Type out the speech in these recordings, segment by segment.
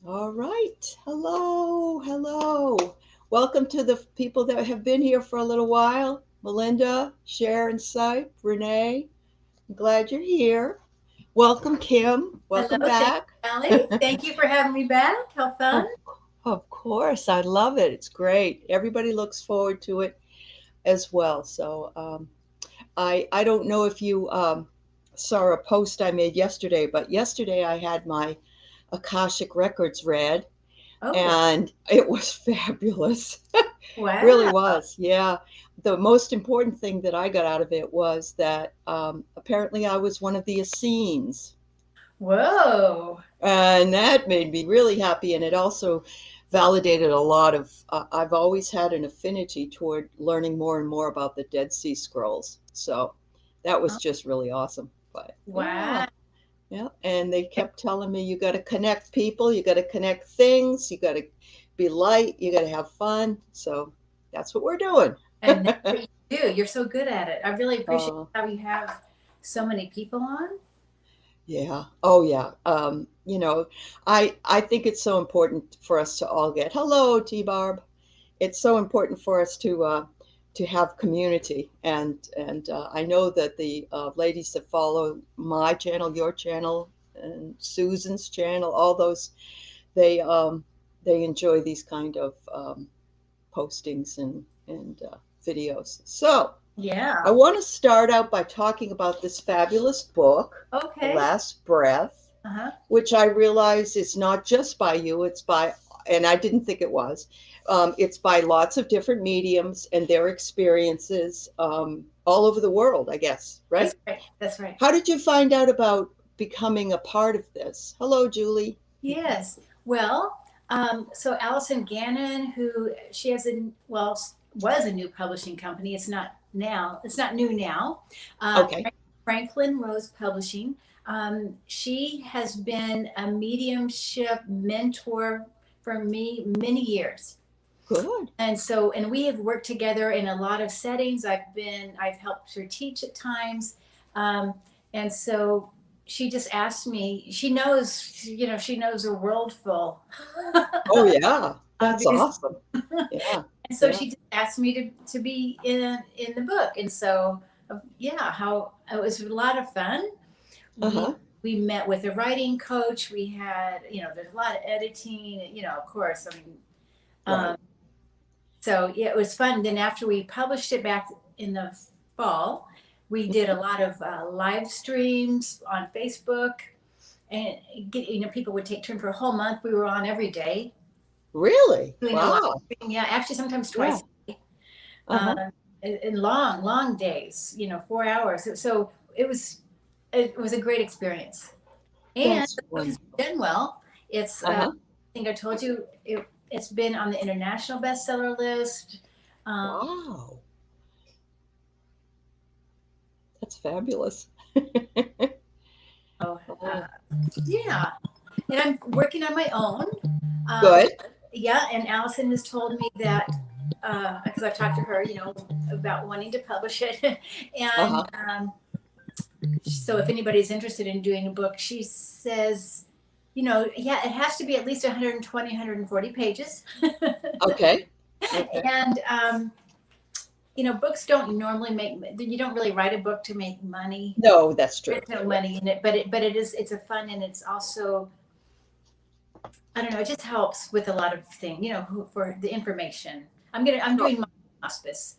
All right. Hello. Hello. Welcome to the people that have been here for a little while. Melinda, Sharon, Sipe, Renee. I'm glad you're here. Welcome, Kim. Welcome Hello, thank back. you, Allie. Thank you for having me back. How fun. Of, of course. I love it. It's great. Everybody looks forward to it as well. I don't know if you saw a post I made yesterday, but yesterday I had my Akashic Records read, Oh, and it was fabulous. Really wow. was, yeah. The most important thing that I got out of it was that apparently I was one of the Essenes, Whoa. and that made me really happy. And it also validated a lot of. I've always had an affinity toward learning more and more about the Dead Sea Scrolls, so that was Oh, just really awesome. But yeah, wow. yeah, and they kept telling me you got to connect people, you got to connect things, you got to be light, you got to have fun. So that's what we're doing. And that's what you do. You're so good at it. I really appreciate uh, how you have so many people on. yeah. Oh, yeah. I think it's so important for us to all get. Hello, T Barb. It's so important for us to have community, and I know that the ladies that follow my channel, your channel, and Susan's channel, all those they enjoy these kind of postings and videos. So I Yeah. want to start out by talking about this fabulous book, The Okay. Last Breath, Uh-huh. which I realize is not just by you, it's by, and I didn't think it was, it's by lots of different mediums and their experiences all over the world, I guess, That's right? right. That's right. How did you find out about becoming a part of this? Hello, Julie. Yes. Well, so Allison Gannon, who she has a well was a new publishing company. It's not now. It's not new now. Uh, Okay, Franklin Rose Publishing. She has been a mediumship mentor for me many years. good. And we have worked together in a lot of settings. I've helped her teach at times. Um, and so she just asked me, she knows a world full. Oh, yeah, that's Because awesome. Yeah, and so yeah. she just asked me to be in the book. And so yeah, how it was a lot of fun. we Uh-huh. we met with a writing coach. We had, there's a lot of editing, of course. I mean, Right. um, so yeah, it was fun. Then after we published it back in the fall, we did a lot of live streams on Facebook, and people would take turn for a whole month. We were on every day Really? doing a live Wow. stream. Yeah, actually sometimes Yeah. twice a day, Uh-huh. in long, long days. 4 hours. So it was a great experience, and That's the book has wonderful. done well. It's Uh-huh. I think I told you it's been on the international bestseller list. Um, Wow. That's fabulous. so, Oh, yeah, and I'm working on my own. Um, good. yeah, and Allison has told me that because I've talked to her, about wanting to publish it, and Uh-huh. so if anybody's interested in doing a book, she says, yeah, it has to be at least 120, 140 pages, Okay. Okay. and books don't normally make. You don't really write a book to make money. No, that's true. There's no Yeah. money in it, but it's a fun, and it's also, I don't know. It just helps with a lot of things, for the information. I'm Oh, doing my hospice.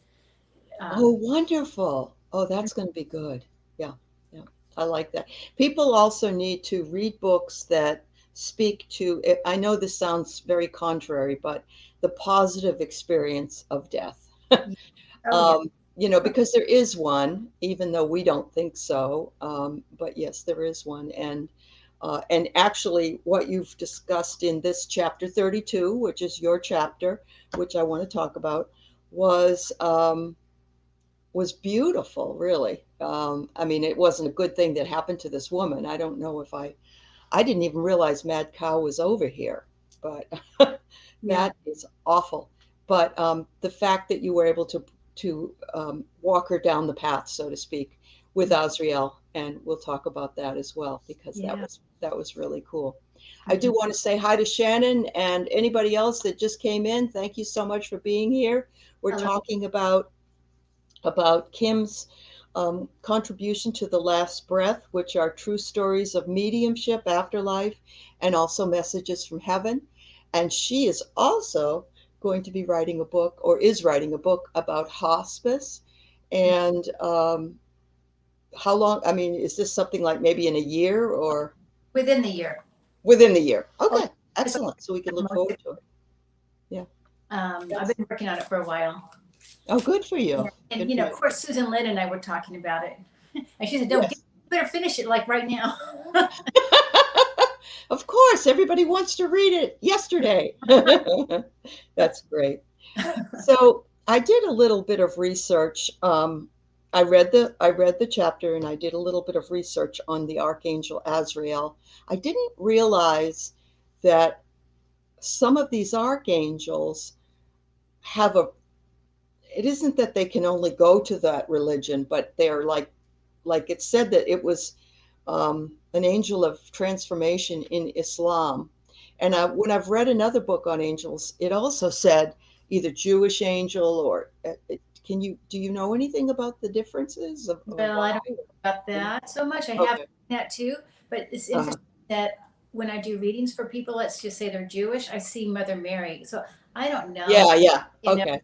oh, Um, wonderful. Oh, that's going to be good. Yeah. Yeah. I like that. People also need to read books that speak to, I know this sounds very contrary, but the positive experience of death. oh yeah, Because there is one, even though we don't think so. But yes, there is one, and actually, what you've discussed in this chapter 32, which is your chapter, which I want to talk about, was was beautiful. Really, I mean, it wasn't a good thing that happened to this woman. I don't know if I didn't even realize Mad Cow was over here, but yeah, that is awful. But the fact that you were able to walk her down the path, so to speak, with yeah, Azreal, and we'll talk about that as well because yeah. that was really cool. I do Mhm. want to say hi to Shannon and anybody else that just came in. Thank you so much for being here. We're Hello. talking about Kim's contribution to The Last Breath, which are true stories of mediumship, afterlife, and also messages from heaven. And she is also going to be writing a book, or is writing a book, about hospice. Yeah. And how long? I mean, is this something like maybe in a year or Within the year. within the year? Oh, Okay, it's excellent. So we can look forward to it. Yeah, I've that's been working on it for a while. oh, good for you. And Good for of you. course, Susan Lynn and I were talking about it. And she said, "No, Yes. you better finish it like right now." Of course, everybody wants to read it yesterday. That's great. So I did a little bit of research. I read the chapter and I did a little bit of research on the archangel Azrael. I didn't realize that some of these archangels have a. It isn't that they can only go to that religion, but they're like it said that it was an angel of transformation in Islam. And when I've read another book on angels, it also said either Jewish angel or can you do you know anything about the differences of or Well, why? I don't know about that so much. I have Okay. that too, but it's Uh-huh. interesting that when I do readings for people, let's just say they're Jewish, I see Mother Mary. So I don't know, Yeah, yeah. you know. Okay.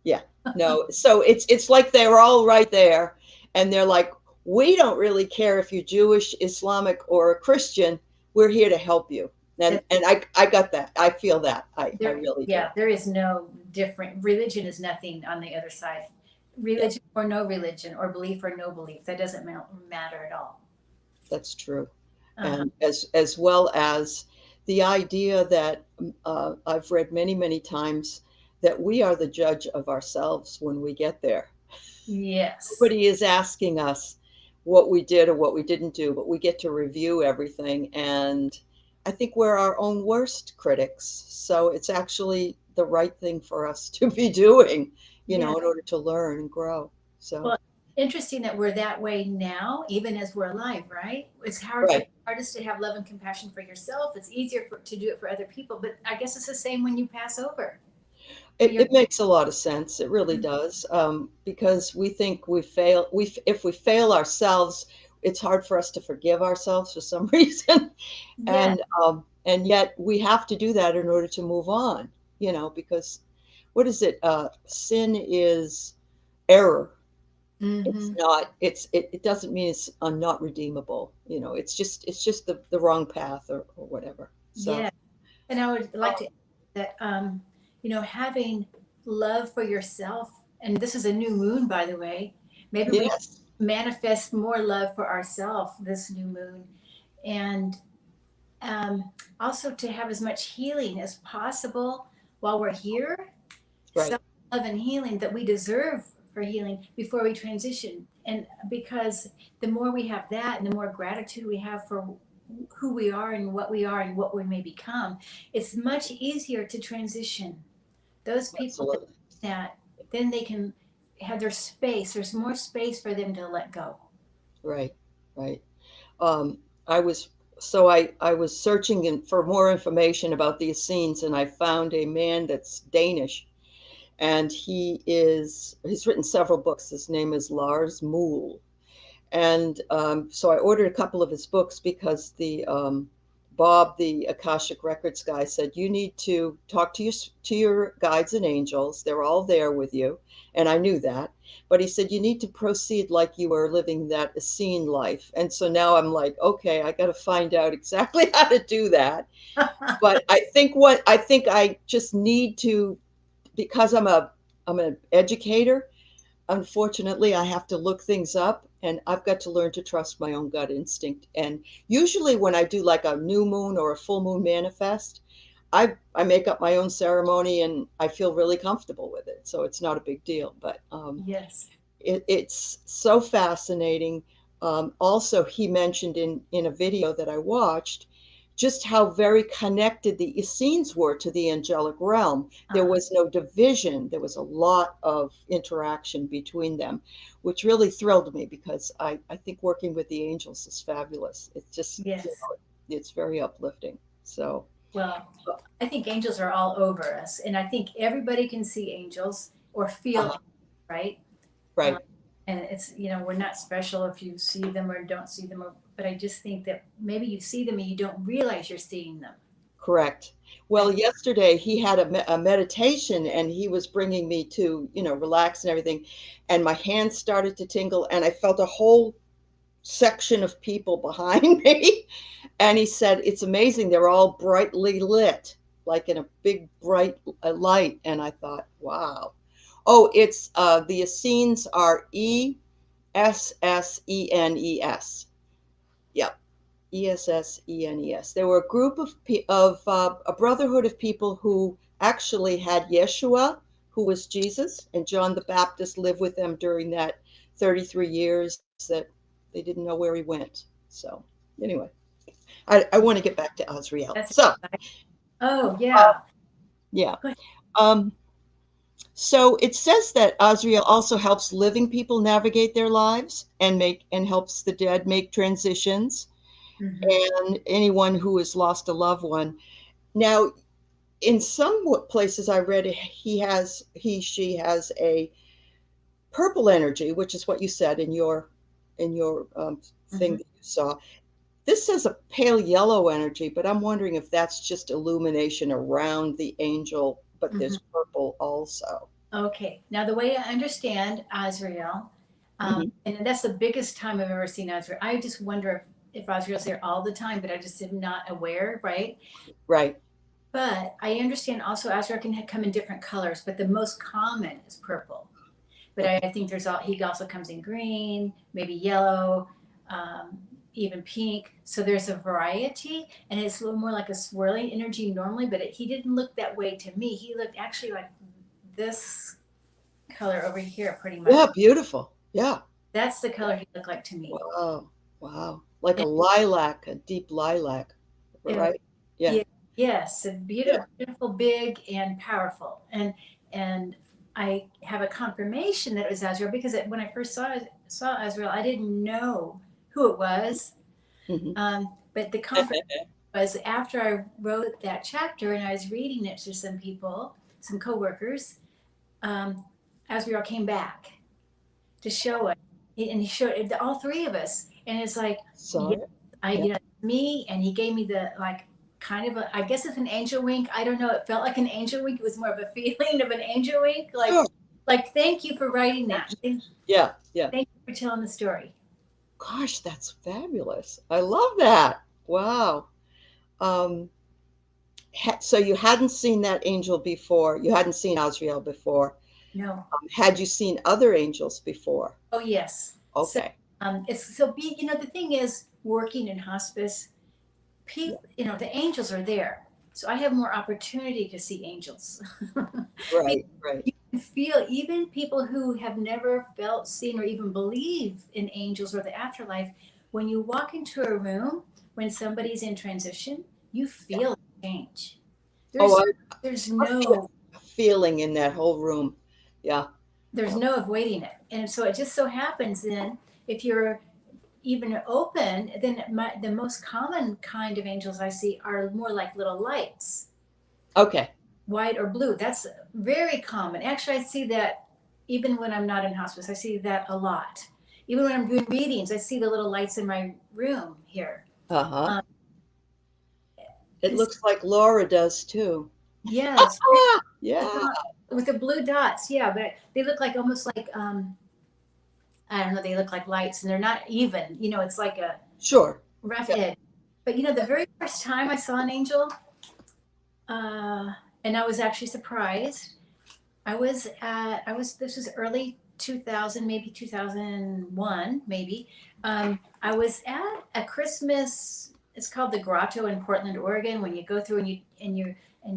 Yeah. No. So it's like they're all right there and they're like, we don't really care if you're Jewish, Islamic, or a Christian. We're here to help you. And I got that. I feel that. I There, really do. yeah, there is no different religion is nothing on the other side. Yeah, Religion or no religion, or belief or no belief, that doesn't matter at all. that's true. Uh-huh. And as well as the idea that I've read many times that we are the judge of ourselves when we get there. Yes. Nobody is asking us what we did or what we didn't do, but we get to review everything. And I think we're our own worst critics. So it's actually the right thing for us to be doing, Yeah. in order to learn and grow. So, Well, interesting that we're that way now, even as we're alive, right? It's right. hardest to have love and compassion for yourself. It's easier to do it for other people, but I guess it's the same when you pass over. It, You're it makes a lot of sense. It really does. Because we think we fail. If we fail ourselves, it's hard for us to forgive ourselves for some reason. yeah. And yet we have to do that in order to move on, because what is it? Sin is error. It's Hmm. not, it doesn't mean it's not redeemable. It's just the wrong path or whatever. So, Yeah. And I would like uh, to add that, having love for yourself, and this is a new moon, by the way, maybe we yes, manifest more love for ourselves this new moon. And um, also to have as much healing as possible while we're here, right. self love and healing that we deserve for healing before we transition. And because the more we have that and the more gratitude we have for who we are and what we may become, it's much easier to transition. Those people that Absolutely. that then they can have their space. There's more space for them to let go. Right. Right. um, I was I was searching for more information about these scenes, and I found a man that's Danish, and he's written several books. His name is Lars Muhl, and so I ordered a couple of his books because the Bob, the Akashic Records guy, said you need to talk to your guides and angels. They're all there with you, and I knew that. But he said you need to proceed like you were living that Essene life. And so now I'm like, okay, I got to find out exactly how to do that. But I think I just need to, because I'm an educator. Unfortunately, I have to look things up and I've got to learn to trust my own gut instinct. And usually when I do like a new moon or a full moon manifest, I make up my own ceremony and I feel really comfortable with it. So it's not a big deal. But Yes. it's so fascinating. Also, he mentioned in a video that I watched just how very connected the Essenes were to the angelic realm. There Uh, was no division. There was a lot of interaction between them, which really thrilled me because I think working with the angels is fabulous. It's just, yes. it's very uplifting. So, Well, I think angels are all over us, and I think everybody can see angels or feel, uh right? Um, right. and it's, we're not special if you see them or don't see them, but I just think that maybe you see them and you don't realize you're seeing them. Correct. Well, And yesterday he had a meditation and he was bringing me to, relax and everything. And my hands started to tingle and I felt a whole section of people behind me. And he said, it's amazing. They're all brightly lit, like in a big bright light. And I thought, wow. Oh, it's the Essenes are Essenes. Yep. Essenes. They were a group of a brotherhood of people who actually had Yeshua, who was Jesus, and John the Baptist lived with them during that 33 years that they didn't know where he went. So, anyway, I want to get back to Azrael. that's So, exciting. Oh, uh, yeah. yeah. Go ahead. Um, so it says that Azrael also helps living people navigate their lives and helps the dead make transitions Hmm. and anyone who has lost a loved one. Now, in some places I read she has a purple energy, which is what you said in your thing Hmm. that you saw. This says a pale yellow energy, but I'm wondering if that's just illumination around the angel, but Hmm. there's purple also. Okay. Now, the way I understand Azrael, Hmm. and that's the biggest time I've ever seen Azrael. I just wonder if Azrael's there all the time, but I just am not aware, right? Right. But I understand also Azrael can come in different colors, but the most common is purple. But I Okay. think he also comes in green, maybe yellow, um, even pink. So there's a variety, and it's a little more like a swirling energy normally. But he didn't look that way to me. He looked actually like this color over here, pretty much. Yeah, beautiful. Yeah. That's the Yeah. color he looked like to me. Wow. Wow. Like a And lilac, a deep lilac. it, Right? Yeah. yeah, yes, Yeah. beautiful, beautiful, big and powerful. And I have a confirmation that it was Azrael because when I first saw Azrael, I didn't know who it was. Hmm. But the confirmation was after I wrote that chapter and I was reading it to some people, some coworkers. Um, Azrael came back to show it, and he showed it to all three of us, and it's like, Saw yeah, it. I, Yeah. me, and he gave me the like kind of I guess it's an angel wink. I don't know. It felt like an angel wink. It was more of a feeling of an angel wink, Sure. like thank you for writing that. Yeah. Yeah. Thank you for telling the story. Gosh, that's fabulous. I love that. Wow. Um, so you hadn't seen that angel before. You hadn't seen Azrael before. No. Had you seen other angels before? Oh yes. So Okay. it's so be the thing is working in hospice, Yeah. people the angels are there, so I have more opportunity to see angels. Right. Right. You can feel even people who have never felt, seen, or even believe in angels or the afterlife. When you walk into a room, when somebody's in transition, you Yeah. feel change. Oh, There's there's must be no a feeling in that whole room. Yeah. there's Oh, no avoiding it, and so it just so happens then if you're even open, then the most common kind of angels I see are more like little lights, okay. white or blue. That's very common. Actually, I see that even when I'm not in hospice. I see that a lot. Even when I'm doing readings, I see the little lights in my room here. Uh-huh. Um, It it's, looks like Laura does too. yes, Ah, yeah. with the blue dots. Yeah, but they look like almost like I don't know. They look like lights, and they're not even. It's like a Sure. rough Yeah. edge. But the very first time I saw an angel, uh, and I was actually surprised. This was early 2000, maybe 2001, maybe. I was at a Christmas, it's called the Grotto in Portland, Oregon, when you go through and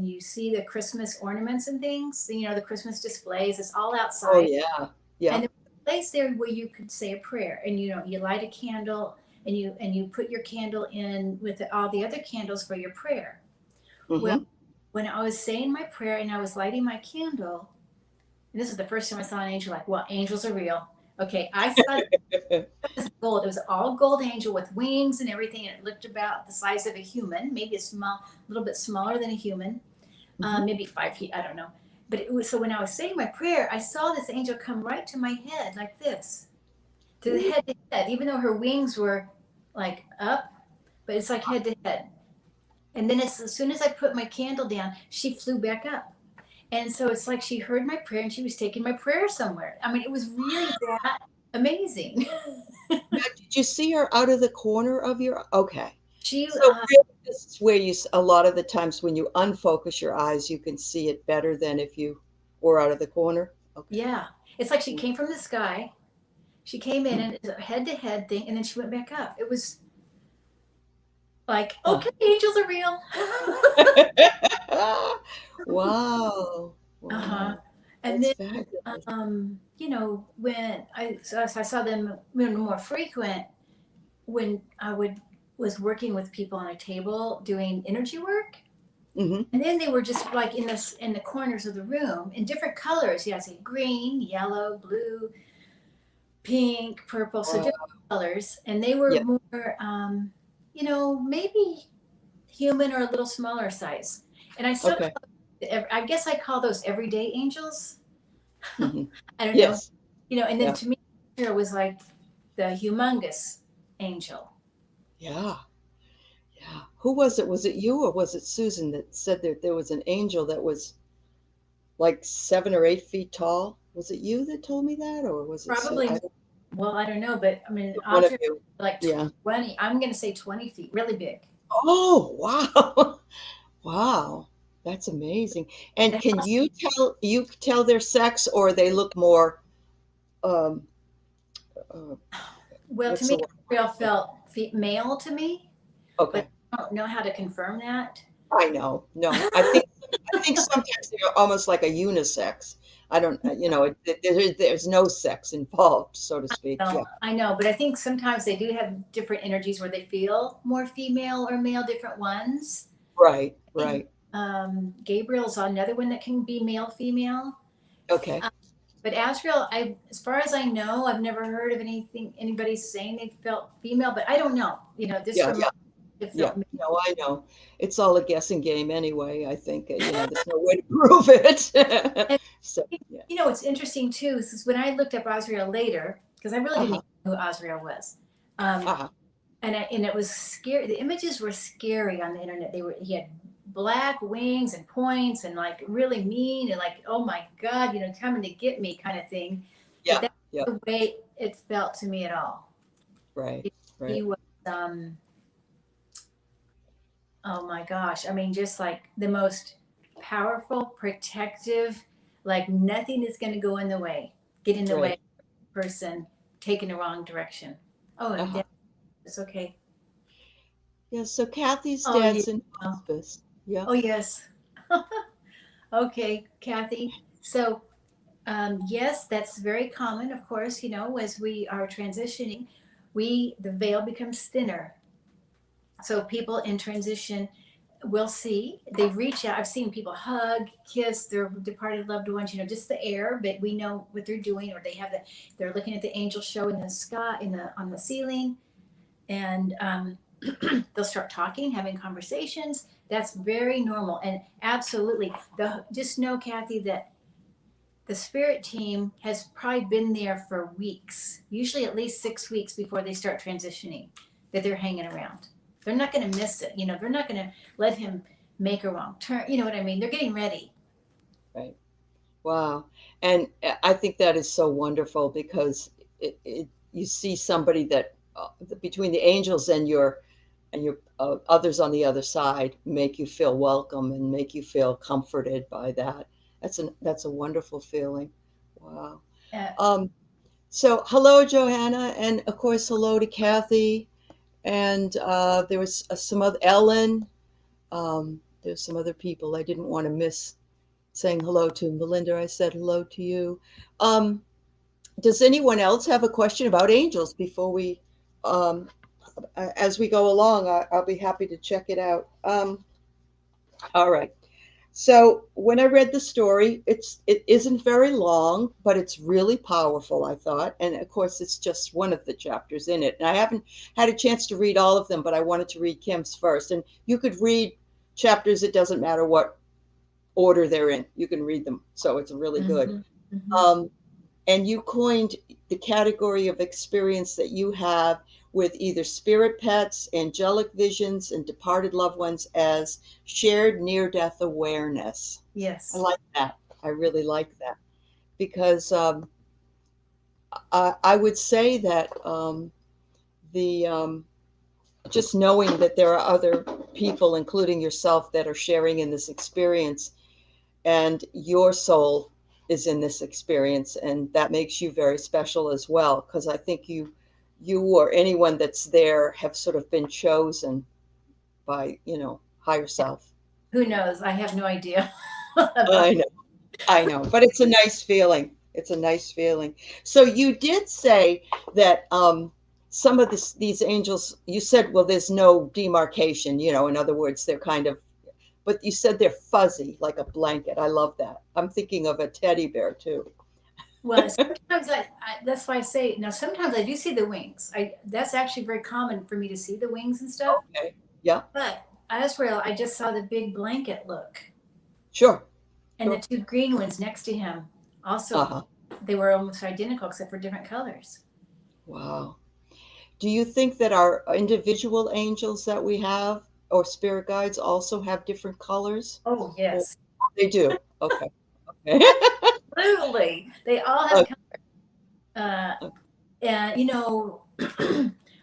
you see the Christmas ornaments and things, the Christmas displays, it's all Oh outside. yeah. And Yeah. there was a place there where you could say a prayer, and you light a candle, and you put your candle in with all the other candles for your prayer. Well, Mm-hmm. when I was saying my prayer and I was lighting my candle, and this is the first time I saw an angel, like, well, angels are real. Okay, I saw this gold. It was all gold angel with wings and everything, and it looked about the size of a human, maybe a little bit smaller than a human, Mhm. maybe 5 feet. I don't know. But it was so when I was saying my prayer, I saw this angel come right to my head like this, to the Ooh. head to head, even though her wings were like up, but it's like head to head. And then as soon as I put my candle down, she flew back up. And so it's like she heard my prayer and she was taking my prayer somewhere. I mean, it was really that amazing. Now, did you see her out of the corner of your okay. she, So really, this is where a lot of the times when you unfocus your eyes, you can see it better than if you were out of the corner. Okay. yeah, it's like she came from the sky. She came in Hmm. and it's a head to head thing, and then she went back up. It was like, Huh. okay, angels are real. Wow. Uh-huh. Wow. And That's then, fabulous. when I saw them more frequent when I was working with people on a table doing energy work. Hmm. And then they were just like in the corners of the room in different colors. Yeah, I say green, yellow, blue, pink, purple, so Wow. different colors. And they were Yeah. more, maybe human or a little smaller size. And I still Okay. call, I guess I call those everyday angels. Hmm. I don't know, Yes. and then Yeah. to me, it was like the humongous angel. Yeah. Yeah. Who was it? Was it you or was it Susan that said that there was an angel that was like 7 or 8 feet tall? Was it you that told me that, or was it Probably, I don't, well, I don't know, but I mean, one of Audrey, you? like Yeah. 20, I'm going to say 20 feet, really big. Oh, wow. Wow. That's amazing. And can you tell their sex, or they look more um uh, Well, to what's me, the word? Azreal felt male to me, but Okay. I don't know how to confirm that. I know. No. I think sometimes they're almost like a unisex. I don't there's no sex involved, so to speak. Yeah. I know, but I think sometimes they do have different energies where they feel more female or male, different ones. Right, I think right. Gabriel's another one that can be male, female. Okay. Um, but Azrael, as far as I know, I've never heard of anybody saying they felt female, but I don't know. This Yeah, from yeah. it Yeah, felt male. no, I know. It's all a guessing game anyway. I think, there's no way to prove it. And So, yeah. what's interesting too is when I looked up Azrael later, because I really didn't Uh-huh. even know who Azrael was. Um, Uh-huh. and it was scary. The images were scary on the internet. He had black wings and points and like really mean and like, oh my God, coming to get me kind of thing. But Yeah. that's Yeah. the way it felt to me at all. Right. He Right. was, oh my gosh, I mean, just like the most powerful, protective, like nothing is going to go in the way, get in the way Right. of a person taking the wrong direction. Oh, and Uh-huh. that's okay. Yeah, so Kathy's Oh, yeah. dad's in hospice. Yeah. Oh, yes. Okay, Kathy. So, yes, that's very common, of course, as we are transitioning, the veil becomes thinner. So people in transition will see, they reach out. I've seen people hug, kiss their departed loved ones, just the air, but we know what they're doing, or they're looking at the angel show in the sky, on the ceiling, and they'll start talking, having conversations. That's very normal, and absolutely. Just know, Kathy, that the spirit team has probably been there for weeks, usually at least 6 weeks before they start transitioning, that they're hanging around. They're not going to miss it. They're not going to let him make a wrong turn. You know what I mean? They're getting ready. Right. Wow. And I think that is so wonderful because you see somebody that between the angels and your others on the other side make you feel welcome and make you feel comforted by that. That's a wonderful feeling. Wow. Uh, Um, so hello, Johanna, and of course hello to Kathy. And there was some other Ellen. There's some other people I didn't want to miss saying hello to. Melinda, I said hello to you. Um, does anyone else have a question about angels before um, as we go along? I'll be happy to check it out. All right. So when I read the story, it isn't very long, but it's really powerful, I thought. And of course, it's just one of the chapters in it. And I haven't had a chance to read all of them, but I wanted to read Kim's first. And you could read chapters, it doesn't matter what order they're in. You can read them. So it's really good. Mm-hmm. Mm-hmm. Um, and you coined the category of experience that you have with either spirit pets, angelic visions, and departed loved ones as shared near death awareness. I Yes. like that. I really like that because I would say that the just knowing that there are other people, including yourself, that are sharing in this experience and your soul is in this experience, and that makes you very special as well, because I think you or anyone that's there have sort of been chosen by higher self. Who knows? I have no idea about. I know, I know, but it's a nice feeling. It's a nice feeling. So you did say that some of these angels, you said, well, there's no demarcation, in other words, they're kind of, but you said they're fuzzy like a blanket. I love that. I'm thinking of a teddy bear too. Well, sometimes that's why I say now. Sometimes I do see the wings. That's actually very common for me to see the wings and stuff. Okay. Yeah. But Azrael, I just saw the big blanket look, Sure. and the Sure. two green ones next to him. Also, Uh-huh. they were almost identical except for different colors. Wow. Do you think that our individual angels that we have or spirit guides also have different colors? Oh Or yes, they do. Okay. Okay. absolutely. They all have. Okay. Uh, and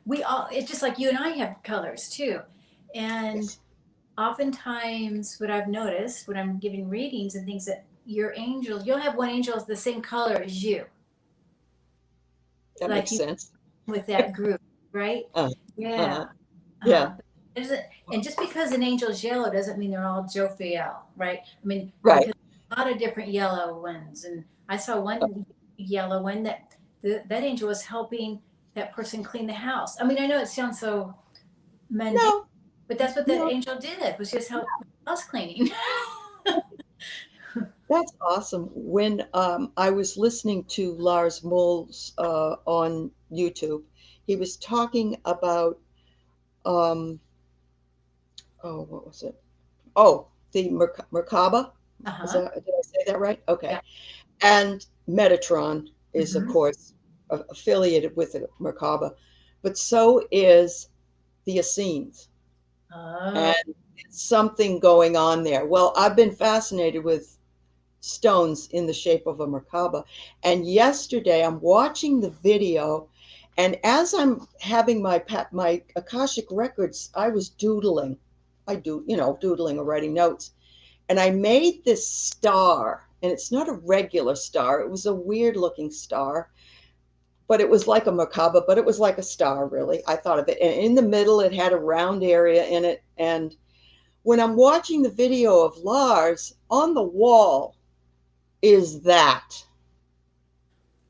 we all. It's just like you and I have colors too, and Yes. oftentimes what I've noticed when I'm giving readings and things that your angel, you'll have one angel is the same color as you, That like makes you sense. with that group, right? Uh, Yeah. uh-huh. Uh-huh. Yeah. And just because an angel's yellow doesn't mean they're all Jophiel, right? I mean, Right. because a lot of different yellow ones, and I saw one yellow one that angel was helping that person clean the house. I mean, I know it sounds so mundane, No, but that's what that no, angel did was just help house cleaning. that's awesome. When I was listening to Lars Moles on YouTube, he was talking about um, oh, what was it? Oh, the Merkaba. Is Uh-huh. that, did I say that right? Okay. Yeah. And Metatron is, of Mm-hmm. course, affiliated with the Merkaba, but so is the Essenes. Oh. And it's something going on there. Well, I've been fascinated with stones in the shape of a Merkaba. And yesterday I'm watching the video, and as I'm having my Akashic records, I was doodling. I do, doodling or writing notes. And I made this star, and it's not a regular star. It was a weird looking star, but it was like a Merkaba, but it was like a star, really. I thought of it. And in the middle, it had a round area in it. And when I'm watching the video of Lars, on the wall is that.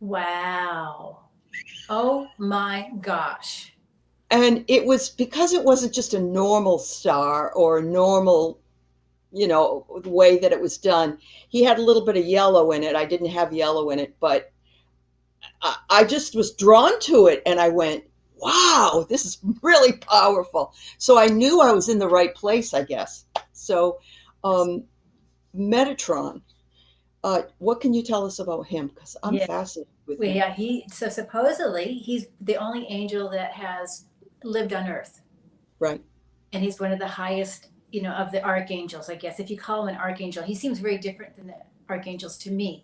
Wow. Oh my gosh. And it was because it wasn't just a normal star or a normal, way that it was done. He had a little bit of yellow in it. I didn't have yellow in it, but I just was drawn to it, and I went, wow, this is really powerful. So I knew I was in the right place, I guess. So, um, Metatron, what can you tell us about him? Because I'm Yeah. fascinated with Well, him. yeah, so supposedly he's the only angel that has lived on earth. Right. And he's one of the highest, of the archangels, I guess. If you call him an archangel, he seems very different than the archangels to me.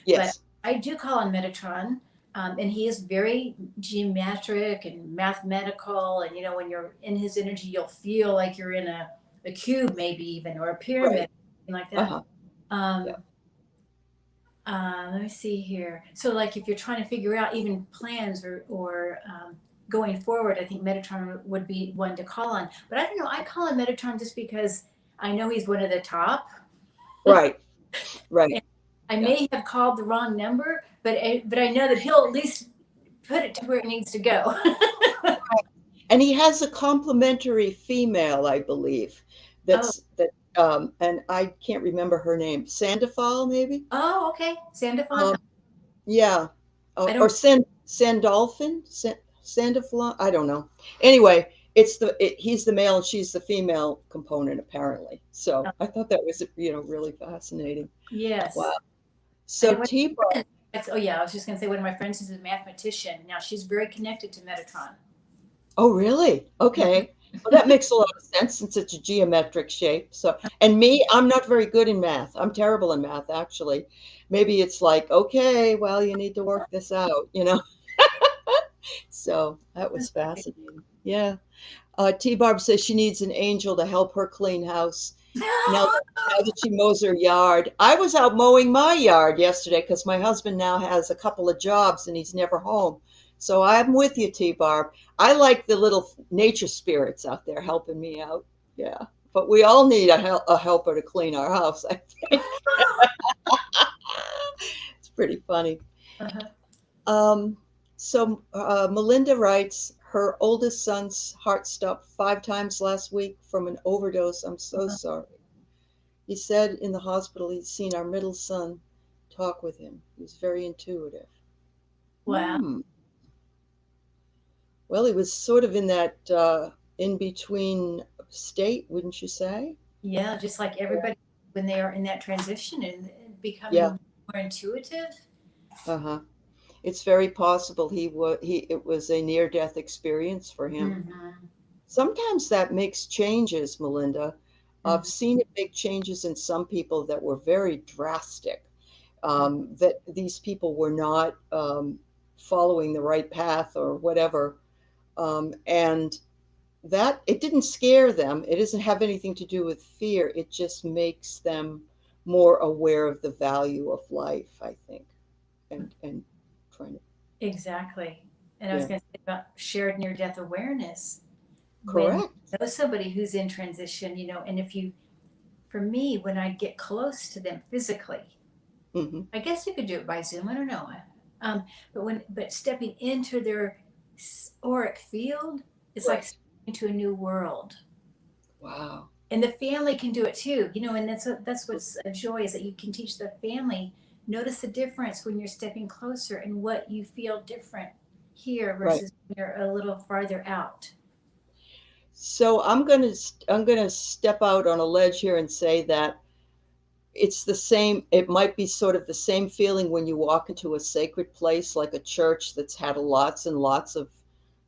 But Yes. I do call him Metatron. And he is very geometric and mathematical. And, when you're in his energy, you'll feel like you're in a cube, maybe even, or a Right. pyramid, something like that. Uh-huh. Yeah. Um, let me see here. So, like, if you're trying to figure out even plans or going forward, I think Metatron would be one to call on. But I don't know. I call him Metatron just because I know he's one of the top. Right. Right. And I Yeah. may have called the wrong number, but I know that he'll at least put it to where it needs to go. And he has a complementary female, I believe. Oh, That and I can't remember her name. Sandoval, maybe. Oh, okay. Sandafon. Um, yeah, I or don't. Sandolphin, Sandaflon. I don't know. Anyway, he's the male and she's the female component apparently. So I thought that was really fascinating. Wow. Yes. I So know one of T-Bar. my friends. Oh yeah, I was just gonna say one of my friends is a mathematician. Now she's very connected to Metatron. Oh, really? Okay. Well, that makes a lot of sense since it's a geometric shape. So, and me, I'm not very good in math. I'm terrible in math, actually. Maybe it's like, okay, well, you need to work this out. So that was That's great. fascinating. Yeah. T-Barb says she needs an angel to help her clean house. Now that she mows her yard. I was out mowing my yard yesterday because my husband now has a couple of jobs and he's never home. So I'm with you, T-Barb. I like the little nature spirits out there helping me out. Yeah. But we all need a helper to clean our house, I think. It's pretty funny. Uh-huh. Um, so Melinda writes, her oldest son's heart stopped 5 times last week from an overdose. I'm so Uh-huh. sorry. He said in the hospital he'd seen our middle son talk with him. He was very intuitive. Wow. Hmm. Well, he was sort of in that in between state, wouldn't you say? Yeah, just like everybody when they are in that transition and Yeah. becoming more intuitive. Uh-huh. It's very possible it was a near death experience for him. Mm-hmm. Sometimes that makes changes, Melinda. I've Mm-hmm. seen it make changes in some people that were very drastic. Mm-hmm. That these people were not following the right path or whatever, and that it didn't scare them. It doesn't have anything to do with fear. It just makes them more aware of the value of life, I think, and trying to, Exactly. And I was yeah, going to say about shared near death awareness when correct. you know somebody who's in transition, and if you, for me, when I get close to them physically, Hmm. I guess you could do it by Zoom. I don't know. But stepping into their auric field, it's like Right. stepping into a new world. Wow. And the family can do it too, and that's what's a joy is that you can teach the family notice the difference when you're stepping closer and what you feel different here Right. versus when you're a little farther out. So I'm gonna step out on a ledge here and say that it's the same. It might be sort of the same feeling when you walk into a sacred place like a church that's had lots and lots of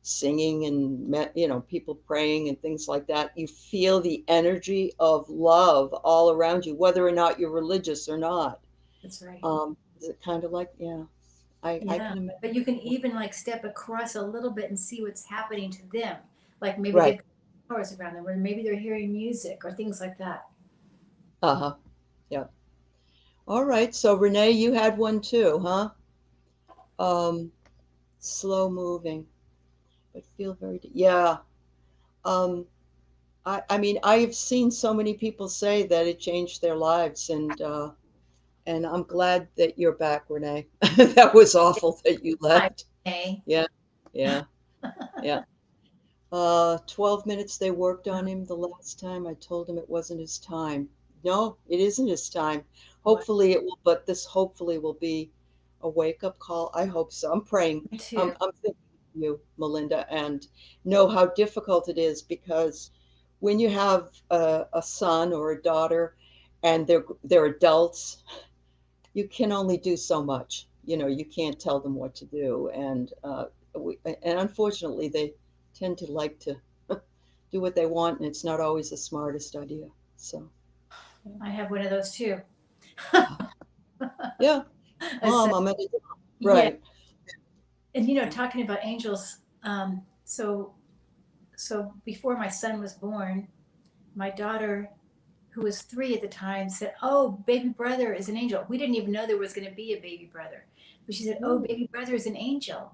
singing and people praying and things like that. You feel the energy of love all around you, whether or not you're religious or not. That's right. Is it kind of like, yeah, I Yeah, can imagine. but you can even like step across a little bit and see what's happening to them. Like maybe they've Right. got flowers around them, or maybe they're hearing music or things like that. Uh-huh. Yeah. All right. So Renee, you had one too, huh? Um, Slow moving, but feel yeah. Um, I mean, I've seen so many people say that it changed their lives, and I'm glad that you're back, Renee. That was awful that you Hi, left. Renee. Yeah, yeah, yeah. 12 minutes they worked on him the last time. I told him it wasn't his time. No, it isn't his time. What? Hopefully it will, but this hopefully will be a wake-up call. I hope so. I'm praying. Me I'm, too. I'm thinking of you, Melinda, and know how difficult it is because when you have a son or a daughter and they're adults, you can only do so much. You can't tell them what to do, and unfortunately, they tend to like to do what they want, and it's not always the smartest idea. So, I have one of those too. yeah, So, Mom, I'm at a yeah, right. and talking about angels. So before my son was born, my daughter, who was 3 at the time, said, "Oh, baby brother is an angel." We didn't even know there was going to be a baby brother, but she said, "Oh, Oh, baby brother is an angel."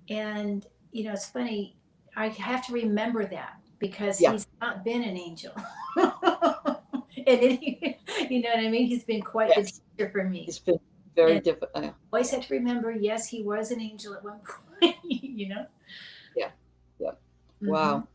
And it's funny. I have to remember that because yeah, he's not been an angel. You know what I mean? He's been quite the yes, teacher for me. it's been very And difficult. I always have to remember, yes, he was an angel at one point. Yeah, yeah. Mm-hmm. Wow.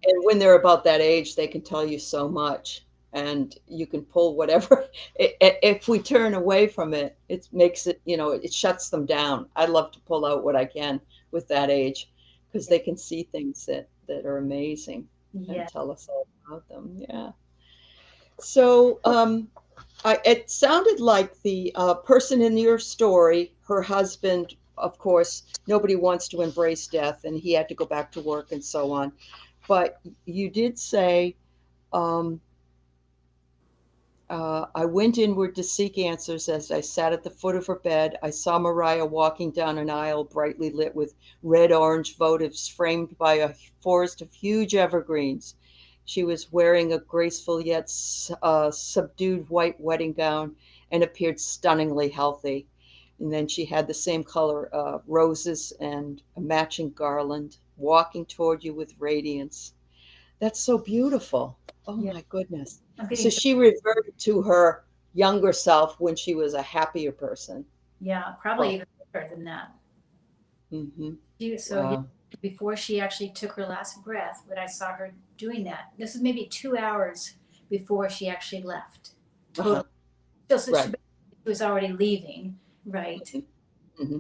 And when they're about that age, they can tell you so much. and you can pull whatever. If we turn away from it, it makes it, it shuts them down. I love to pull out what I can with that age because Yeah. they can see things that are amazing and Yeah. tell us all about them. Yeah. So, it sounded like the person in your story, her husband, of course, nobody wants to embrace death, and he had to go back to work and so on. But you did say, um, I went inward to seek answers as I sat at the foot of her bed. I saw Mariah walking down an aisle brightly lit with red orange votives framed by a forest of huge evergreens. She was wearing a graceful yet subdued white wedding gown and appeared stunningly healthy. And then she had the same color roses and a matching garland, walking toward you with radiance. That's so beautiful. Oh Yeah. my goodness. I'm So getting so, she reverted to her younger self when she was a happier person. yeah, probably Oh, even better than that. mm-hmm. So yeah, Wow. before she actually took her last breath, when I saw her doing that, this was maybe 2 hours before she actually left. Uh-huh. Totally. So she Right. was already leaving, right? Mm-hmm. Mm-hmm.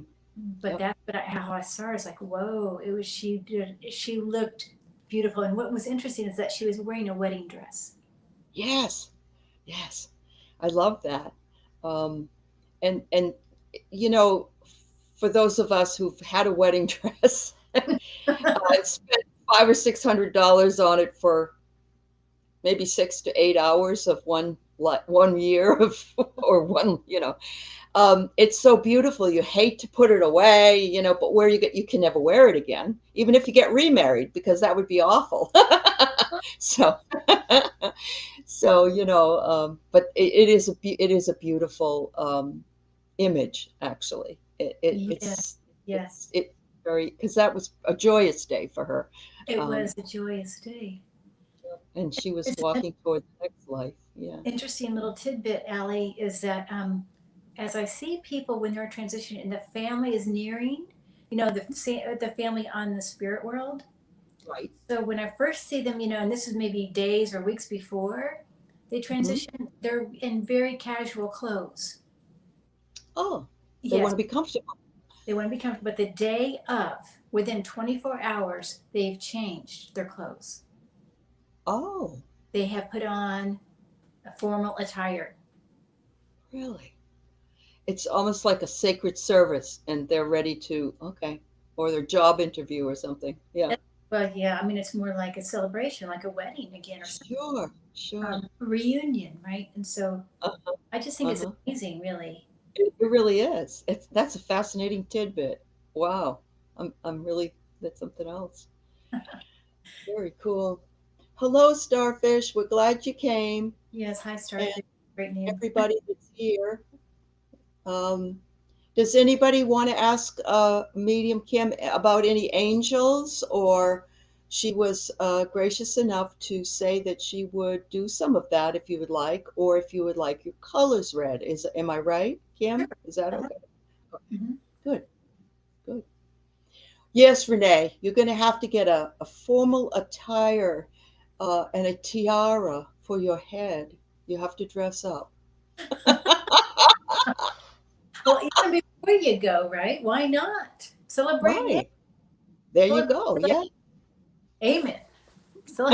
But Yep. that's how I saw her. It's like, whoa! It was she looked beautiful, and what was interesting is that she was wearing a wedding dress. Yes. Yes. I love that. Um, and you know, for those of us who've had a wedding dress, I spent $500 or $600 on it for maybe 6 to 8 hours of one year of or one, it's so beautiful. You hate to put it away, but where you can never wear it again, even if you get remarried, because that would be awful. So, but it is a beautiful image, actually. Yes, yes, It very because that was a joyous day for her, it um, was a joyous day. and she was It's an walking toward the next life. Yeah. interesting little tidbit, Allie, is that as I see people when they're transitioning and the family is nearing, the family on the spirit world. Right. So when I first see them, and this is maybe days or weeks before they Hmm. transition, they're in very casual clothes. Oh, they want Yes, to be comfortable. they want to be comfortable, but the day of, within 24 hours, they've changed their clothes. Oh, They have put on a formal attire. really? It's almost like a sacred service, and they're ready to, okay, or their job interview or something. Yeah. But yeah, I mean, it's more like a celebration, like a wedding again, or something, Sure, sure. a reunion, right? And so Uh-huh, I just think it's uh-huh. amazing, really. It really is. That's a fascinating tidbit. Wow. I'm really that's something else. Very cool. Hello, Starfish. We're glad you came, Yes, hi, and Starfish. Great name. everybody that's here. Um, does anybody want to ask Medium Kim about any angels, or she was gracious enough to say that she would do some of that if you would like, or if you would like your colors read. Am I right, Sure. Kim? Is that Uh-huh. okay? Mhm. Good, good. Yes, Renee, you're going to have to get a formal attire and a tiara for your head. You have to dress up. Well, even before you go, right? Why not celebrate? Yeah, Right. There you celebrate. go. Yeah. Amen. So,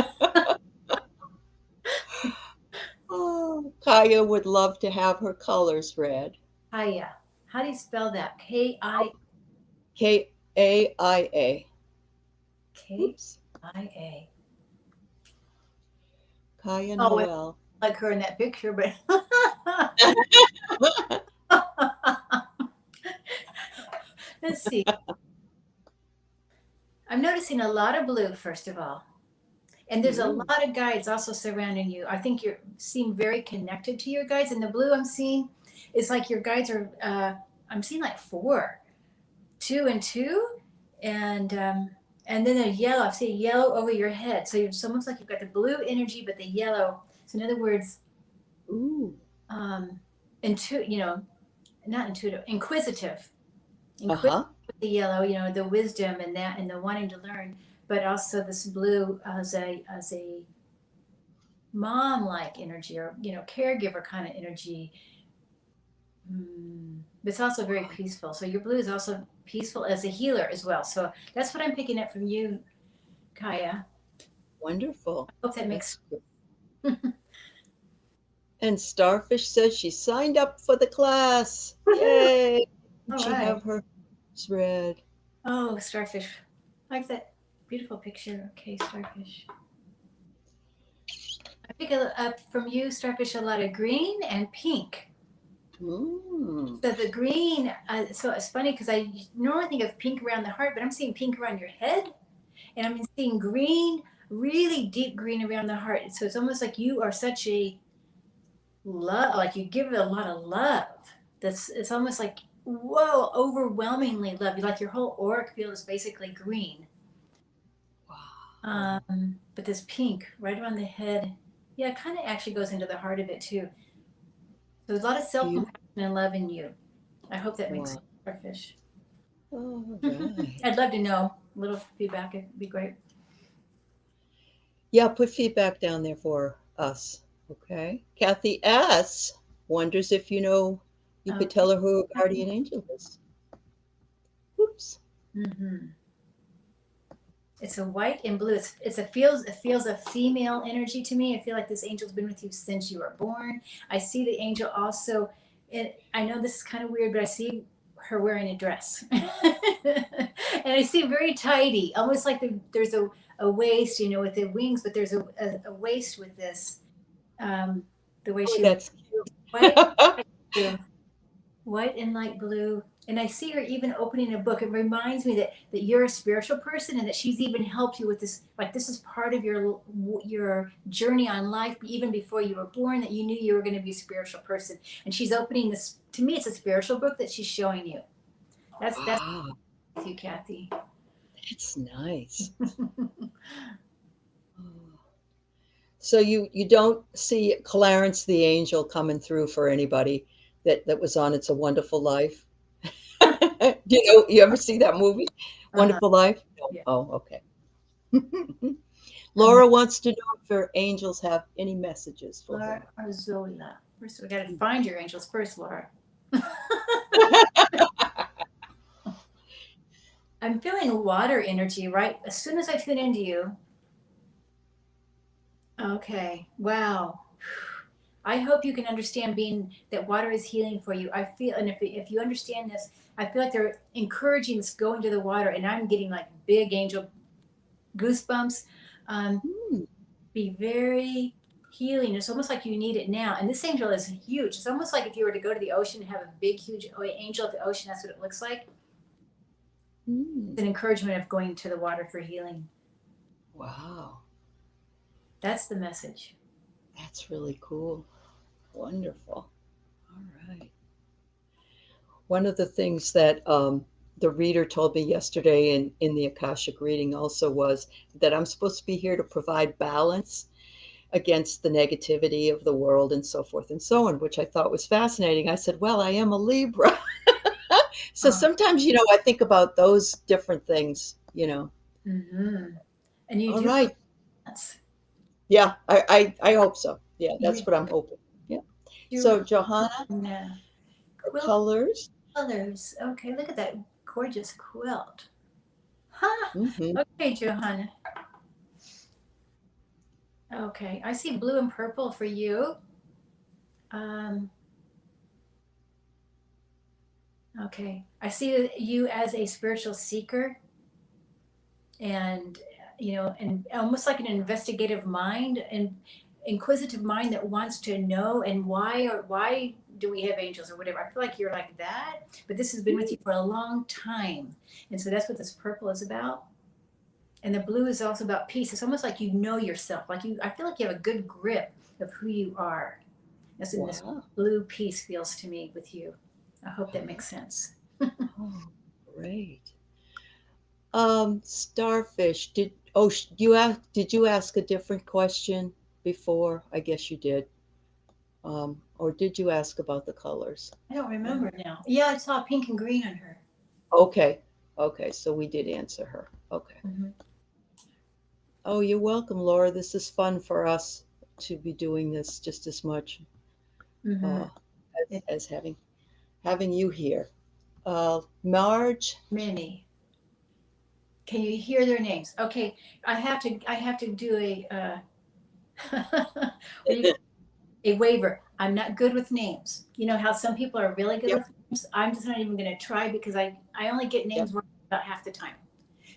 Oh, Kaya would love to have her colors read. Kaya. How do you spell that? K-I Kaia. Oops. K-I-A. Kaya Oh, well, Noel. like her in that picture, but let's see. I'm noticing a lot of blue, first of all. And there's a Ooh. lot of guides also surrounding you. I think you seem very connected to your guides. And the blue I'm seeing is like your guides are, I'm seeing like four, two and two. And, um, and then a yellow, I see yellow over your head. So it's almost like you've got the blue energy, but the yellow. So in other words, Ooh. um, not intuitive, inquisitive Uh-huh. with the yellow, the wisdom and that, and the wanting to learn, but also this blue as a mom like energy, or caregiver kind of energy. But it's also very peaceful. So your blue is also peaceful as a healer as well. So that's what I'm picking up from you, Kaya. Wonderful. Hope that makes. That's good. And Starfish says she signed up for the class. Yay! All She right. have her read. Oh, starfish. I like that beautiful picture. Okay, starfish. I pick up from you, starfish, a lot of green and pink. Mm. So the green, so it's funny because I normally think of pink around the heart, but I'm seeing pink around your head, and I'm seeing green, really deep green around the heart. So it's almost like you are such a love, like you give it a lot of love. That's It's almost like, whoa, overwhelmingly love. You like your whole auric field is basically green. Wow. But this pink right around the head, yeah, it kind of actually goes into the heart of it too. So there's a lot of self Beautiful. compassion and love in you. I hope that makes Wow. sense, starfish. All right. I'd love to know a little feedback. It'd be great. Yeah, put feedback down there for us. Okay. Kathy S. wonders if you could Okay. tell her who her guardian angel is. Whoops. Mm-hmm. It's a white and blue. It feels a female energy to me. I feel like this angel's been with you since you were born. I see the angel also. I know this is kind of weird, but I see her wearing a dress, and I see very tidy, almost like there's a waist, with the wings, but there's a waist with this. Um, the way Oh, she that's white, cute. white and light blue. And I see her even opening a book. It reminds me that you're a spiritual person and that she's even helped you with this. Like this is part of your journey on life, even before you were born. That you knew you were going to be a spiritual person. And she's opening this. To me, it's a spiritual book that she's showing you. That's Wow, with you, Kathy. that's nice. Oh. So you don't see Clarence the angel coming through for anybody that was on It's a Wonderful Life? You ever see that movie, Uh-huh. Wonderful Life? No. Yeah. Oh, okay. Um, Laura wants to know if your angels have any messages for Laura her. Arzola. First, we got to find your angels first, Laura. I'm feeling water energy right as soon as I tune into you. Okay. Wow. I hope you can understand being that water is healing for you. I feel, and if you understand this, I feel like they're encouraging this going to the water, and I'm getting like big angel goosebumps. Um, Hmm. be very healing. It's almost like you need it now. And this angel is huge. It's almost like if you were to go to the ocean and have a big, huge angel at the ocean, that's what it looks like. Hmm. It's an encouragement of going to the water for healing. Wow, That's the message. that's really cool. Wonderful. All right. One of the things that the reader told me yesterday in the Akashic reading also was that I'm supposed to be here to provide balance against the negativity of the world and so forth and so on, which I thought was fascinating. I said, well, I am a Libra. So Oh, sometimes, I think about those different things. mm-hmm. And you All do right. balance. Yeah, I hope so. Yeah, You that's what I'm hoping. Yeah. do So, Johanna, the quilt colors. colors. Okay, look at that gorgeous quilt. Huh? Hmm. Okay, Johanna. Okay, I see blue and purple for you. Um, okay, I see you as a spiritual seeker, and and almost like an investigative mind and inquisitive mind that wants to know and why do we have angels or whatever. I feel like you're like that, but this has been with you for a long time, and so that's what this purple is about. And the blue is also about peace. It's almost like you know yourself, like I feel like you have a good grip of who you are. That's in this Wow. blue peace feels to me with you. I hope that makes sense. Oh, great. Starfish, did you ask a different question before? I guess you did. Or did you ask about the colors? I don't Uh, remember now. Yeah, I saw pink and green on her. okay. Okay, so we did answer her. Okay. Hmm. Oh, you're welcome, Laura. This is fun for us. to be doing this just as much Mm-hmm. uh, as having you here. Marge, Many. Can you hear their names? Okay, I have to do a what do you a waiver. I'm not good with names. You know how some people are really good yep, with names? I'm just not even going to try because I only get yep, names wrong about half the time.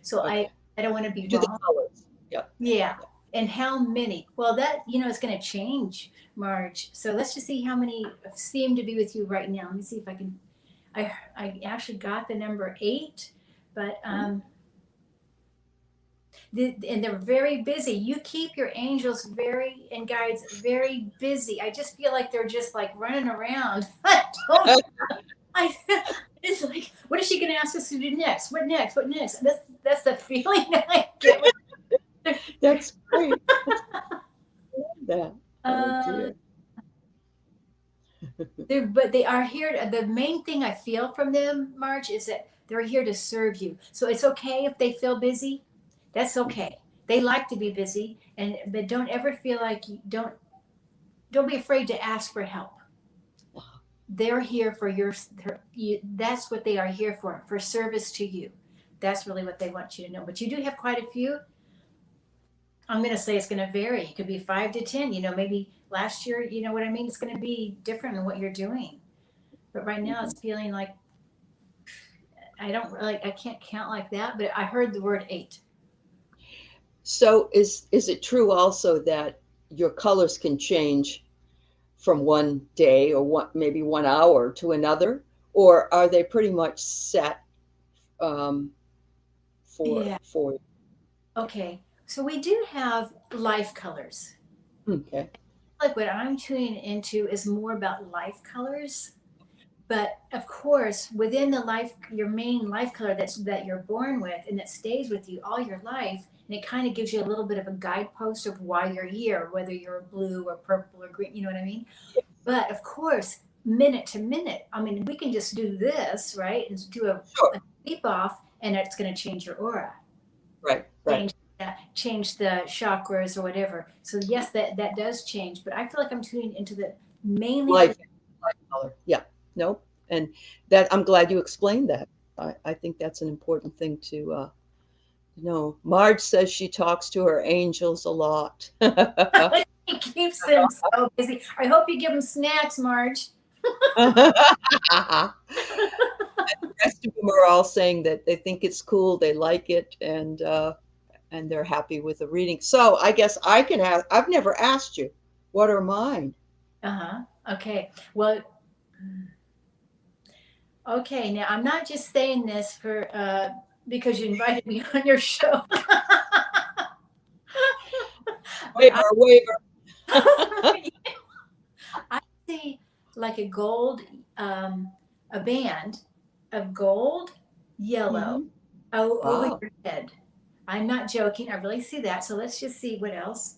So I okay. I don't want to be You do the wrong. colors. Yep, Yeah. yep. And how many? Well, that is going to change, Marge. So let's just see how many seem to be with you right now. Let me see if I can. I actually got the number 8, but Mhm. and they're very busy. You keep your angels very and guides very busy. I just feel like they're just like running around. I don't. I. It's like, what is she going to ask us to do next? What next? What next? That's the feeling that I get. That's great. That. Oh Uh, dear. but they are here. The main thing I feel from them, Marge, is that they're here to serve you. So it's okay if they feel busy. That's okay. They like to be busy, and but don't ever feel like don't be afraid to ask for help. They're here for you. That's what they are here for service to you. That's really what they want you to know. But you do have quite a few. I'm going to say it's going to vary. It could be 5 to 10. Maybe last year, you know what I mean? It's going to be different in what you're doing. But right now, Mhm. it's feeling like I can't count like that. But I heard the word 8. So is it true also that your colors can change from one day or maybe 1 hour to another, or are they pretty much set um, Yeah. for? Okay. So we do have life colors. Okay. Like what I'm tuning into is more about life colors. But of course, within your main life color that you're born with and that stays with you all your life, and it kind of gives you a little bit of a guidepost of why you're here, whether you're blue or purple or green, you know what I mean? Yeah. But of course, minute to minute, I mean, we can just do this, right? And do Sure. a sleep off, and it's going to change your aura, Right. Right. change the chakras or whatever. So yes, that does change, but I feel like I'm tuning into the mainly the Life, life color. Yeah. Nope. And that I'm glad you explained that. I think that's an important thing to know. Marge says she talks to her angels a lot. He keeps them so busy. I hope you give them snacks, Marge. Rest of them are all saying that they think it's cool, they like it, and they're happy with the reading. So I guess I can ask. I've never asked you, what are mine? Uh-huh. Okay. Well, okay. Now I'm not just saying this for because you invited me on your show. But Waiver, waiver. I see like a gold, um, a band of gold, yellow, Hmm. over Wow. your head. I'm not joking. I really see that. So let's just see what else.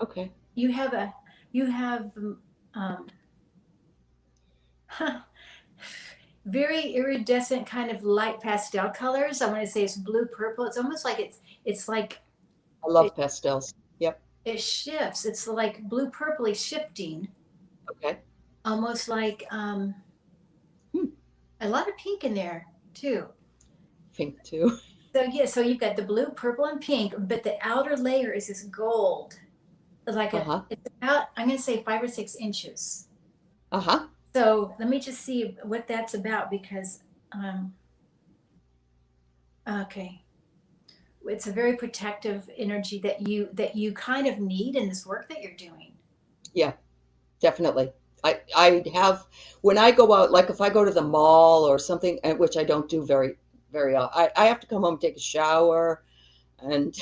Okay. You have a, you have, um, very iridescent kind of light pastel colors. I want to say it's blue purple. It's almost like it's like I it, love pastels. Yep. it shifts. It's like blue purpley shifting, Okay. almost like Hmm. a lot of pink in there too. Pink too. So yeah, so you've got the blue, purple, and pink, but the outer layer is this gold. Uh huh. It's about, I'm gonna say 5 or 6 inches. Uh huh. So let me just see what that's about because um okay. It's a very protective energy that you kind of need in this work that you're doing. Yeah. Definitely. I have when I go out, like if I go to the mall or something, which I don't do very often. I have to come home, and take a shower, and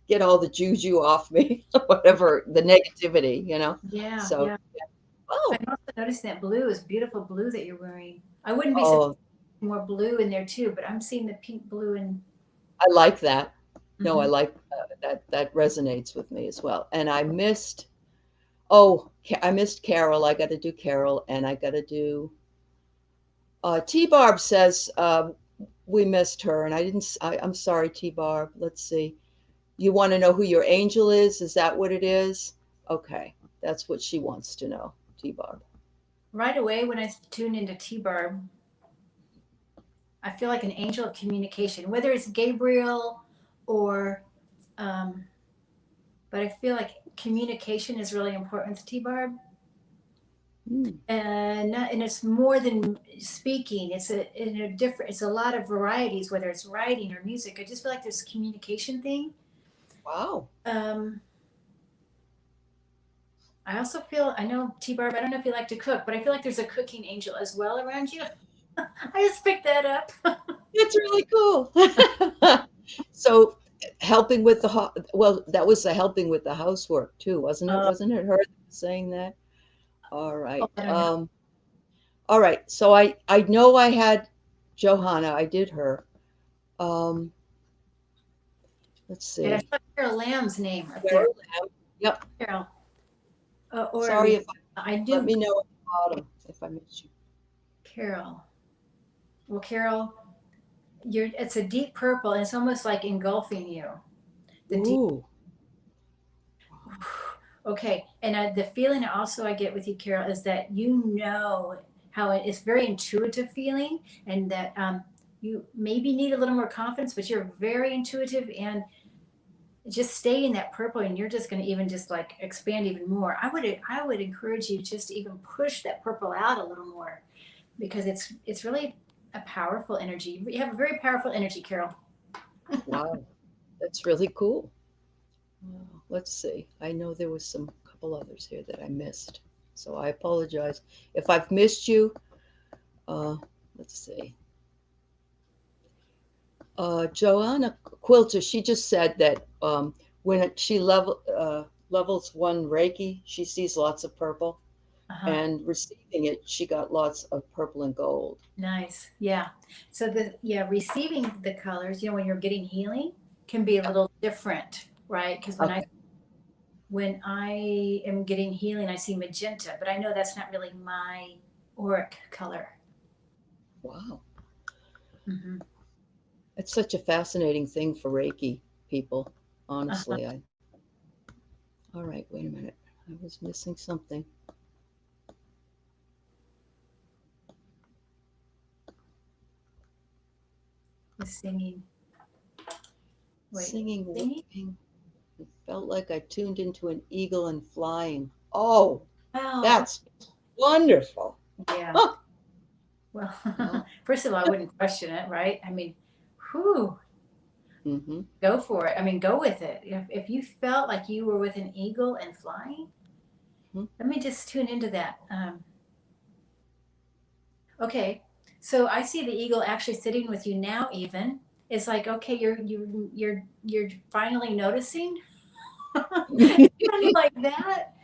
get all the juju off me, whatever the negativity. Yeah, So, yeah. oh, I'm also noticing that blue is beautiful blue that you're wearing. I wouldn't be surprised oh, if more blue in there too, but I'm seeing the pink, blue, and I like that. No, I mhm. like that. That resonates with me as well. And I missed Carol. I got to do Carol, and I got to do. T Barb says we missed her, and I didn't. I'm sorry, T Barb. Let's see. You want to know who your angel is? Is that what it is? Okay, that's what she wants to know, T-Barb. Right away when I tune into T-Barb, I feel like an angel of communication, whether it's Gabriel or, um, but I feel like communication is really important to T-Barb. Mm, And it's more than speaking. It's a different. It's a lot of varieties, whether it's writing or music. I just feel like this communication thing. wow. Um, I also feel. I know T Barb. I don't know if you like to cook, but I feel like there's a cooking angel as well around you. I just picked that up. That's really cool. So helping with well, that was the helping with the housework too, wasn't it? Oh, Wasn't it her that was saying that? All right. I don't know. All right. So I know I had Johanna. I did her. Um, let's And I see. saw Carol Lamb's name up there. Carol Lamb. Yep. Carol, or Sorry if I let do me know at the bottom if I missed you. Carol. Well, Carol, you're. It's a deep purple, and it's almost like engulfing you. The deep. Ooh. Okay, and the feeling also I get with you, Carol, is that you know how it's very intuitive feeling, and that you maybe need a little more confidence, but you're very intuitive, and just stay in that purple, and you're just going to even just like expand even more. I would encourage you just to even push that purple out a little more, because it's really a powerful energy. You have a very powerful energy, Carol. Wow. That's really cool. Let's see. I know there was some couple others here that I missed. So I apologize. If I've missed you, uh, let's see. Joanna Quilter, she just said that she levels one Reiki, she sees lots of purple, Uh-huh. and receiving it, she got lots of purple and gold. Nice. Yeah. So receiving the colors, when you're getting healing can be a little different, right? Because Okay. when I am getting healing, I see magenta, but I know that's not really my auric color. Wow. Hmm. It's such a fascinating thing for Reiki people, Uh-huh. honestly. All right, wait a minute. I was missing something. The singing. Wait, Singing, singing? weeping. It felt like I tuned into an eagle and flying. Oh, Oh, that's wonderful. yeah. Huh. Well, Wow. first of all, I wouldn't question it, right? I mean, whew, Mm-hmm. go for it. I mean, go with it. If you felt like you were with an eagle and flying, Hmm. let me just tune into that. Okay, so I see the eagle actually sitting with you now. Even it's like, okay, you're finally noticing. It's kind of like that.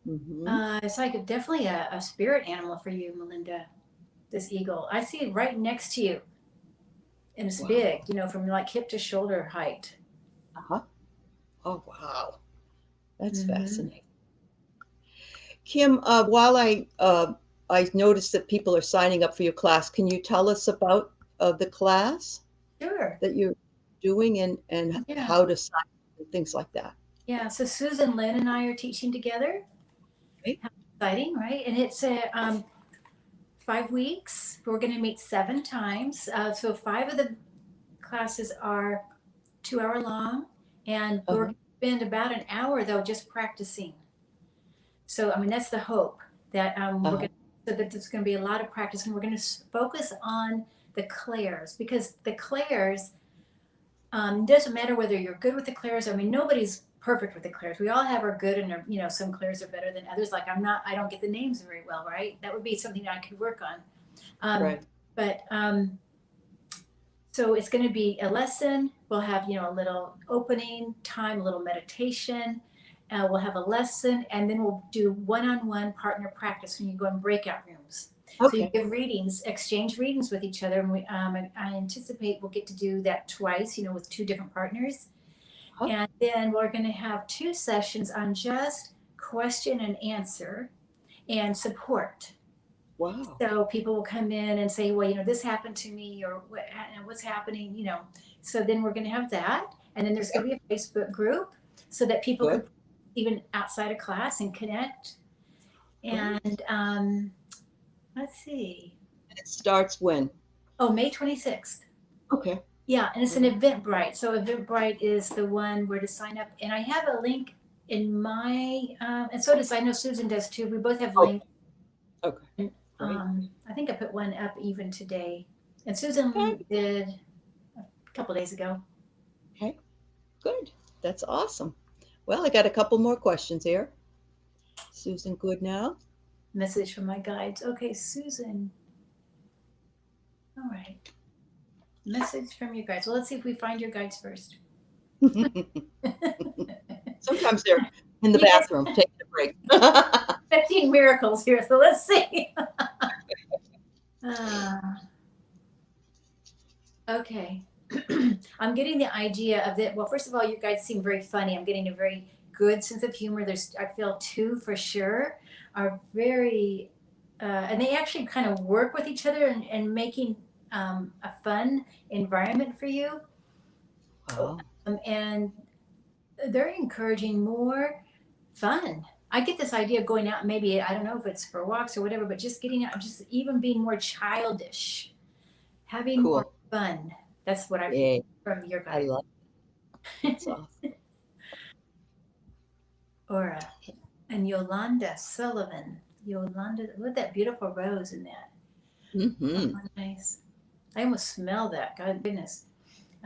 Mm-hmm. It's like definitely a spirit animal for you, Melinda. This eagle, I see it right next to you, and it's big. Wow. From like hip to shoulder height. Uh-huh. Oh, wow. That's Mm-hmm. fascinating. Kim, while I noticed that people are signing up for your class, can you tell us about the class Sure. that you're doing and Yeah. how to sign up and things like that? Yeah. So Susan Lynn and I are teaching together. Okay. How exciting, right? And it's a 5 weeks. We're going to meet 7 times. So 5 of the classes are 2 hour long, and we're Uh-huh. going to spend about an hour though just practicing. So I mean that's the hope that we're Uh-huh. going so that there's going to be a lot of practice, and we're going to focus on the clairs, because the clairs, doesn't matter whether you're good with the clairs. I mean, nobody's perfect with the clairs. We all have our good, and some clairs are better than others. Like I don't get the names very well, right? That would be something I could work on. Um, Right. but So it's going to be a lesson. We'll have, a little opening time, a little meditation. We'll have a lesson, and then we'll do one-on-one partner practice when you go in breakout rooms. So you Okay. give readings, exchange readings with each other, and I anticipate we'll get to do that twice, with 2 different partners. Huh? And then we're going to have 2 sessions on just question and answer and support. Wow. So people will come in and say, well, this happened to me, or what's happening. So then we're going to have that. And then there's going Yep. to be a Facebook group so that people can Good. even outside of class and connect. Great. And let's see. And it starts when? Oh, May 26th. Okay. Yeah, and it's All an right. Eventbrite. So Eventbrite is the one where to sign up. And I have a link in my, and so does, I know Susan does too. We both have Oh, links. okay. And, Great. I think I put one up even today. And Okay. Susan did a couple days ago. Okay. Good. That's awesome. Well, I got a couple more questions here. Susan, good now? Message from my guides. Okay, Susan. All right. Message from your guides. Well, let's see if we find your guides first. Sometimes they're in the You guys bathroom taking a break. 15 miracles here, so let's see. uh, okay. I'm getting the idea of that. Well, first of all, you guys seem very funny. I'm getting a very good sense of humor. I feel two for sure, are very, and they actually kind of work with each other and making a fun environment for you. Wow. And they're encouraging more fun. I get this idea of going out, maybe, I don't know if it's for walks or whatever, but just getting out, just even being more childish, having more Cool. fun. That's what I feel Yay. from your I guide. love it. That's awesome. Aura and Yolanda Sullivan. Yolanda, with that beautiful rose in that. Oh, Mm-hmm. nice. I almost smell that. God goodness.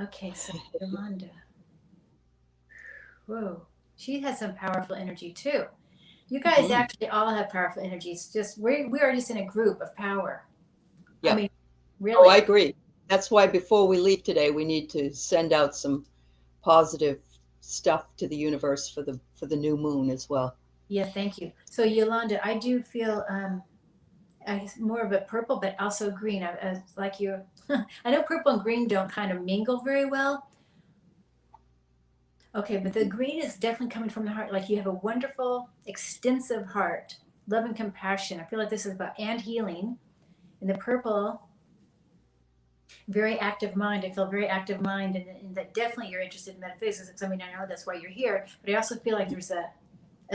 Okay, so Yolanda. Whoa. She has some powerful energy too. You guys Mm-hmm. actually all have powerful energies. Just we are just in a group of power. I Yep. mean, Oh, I really. agree. That's why before we leave today, we need to send out some positive stuff to the universe for the new moon as well. Yeah, thank you. So Yolanda, I do feel more of a purple, but also green. Like you, I know purple and green don't kind of mingle very well. Okay, but the Mhm. green is definitely coming from the heart. Like you have a wonderful, extensive heart, love and compassion. I feel like this is about and healing. And the purple, very active mind. I feel very active mind, and that definitely you're interested in metaphysics. I mean, I know that's why you're here, but I also feel like there's a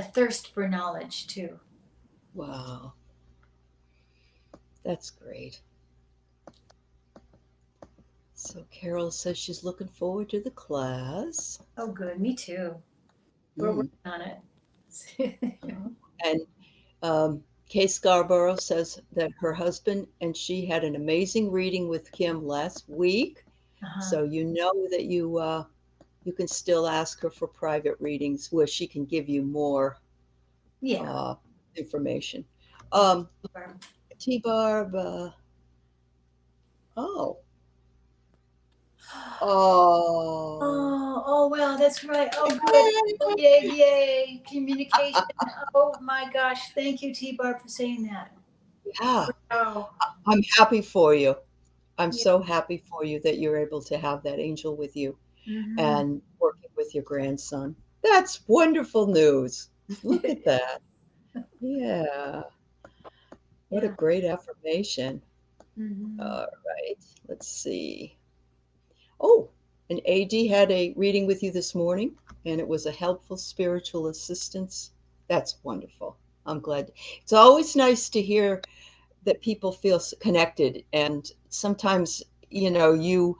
thirst for knowledge too. Wow, that's great. So Carol says she's looking forward to the class. Oh, good. Me too. We're Mm. working on it. And Kay Scarborough says that her husband and she had an amazing reading with Kim last week. Uh-huh. So you know that you can still ask her for private readings where she can give you more Yeah. uh, information. Yeah. Um, T Barb, oh, oh, Oh, wow, that's right. Oh, good. Oh, yay, yay. Communication. Oh, my gosh. Thank you, T Barb, for saying that. yeah, Oh, I'm happy for you. I'm yeah. so happy for you that you're able to have that angel with you Hmm. and working with your grandson. That's wonderful news. Look at that. Yeah, what a Yeah. great affirmation. Hmm. All right, let's see. Oh, and AD had a reading with you this morning, and it was a helpful spiritual assistance. That's wonderful. I'm glad. It's always nice to hear that people feel connected, and sometimes, you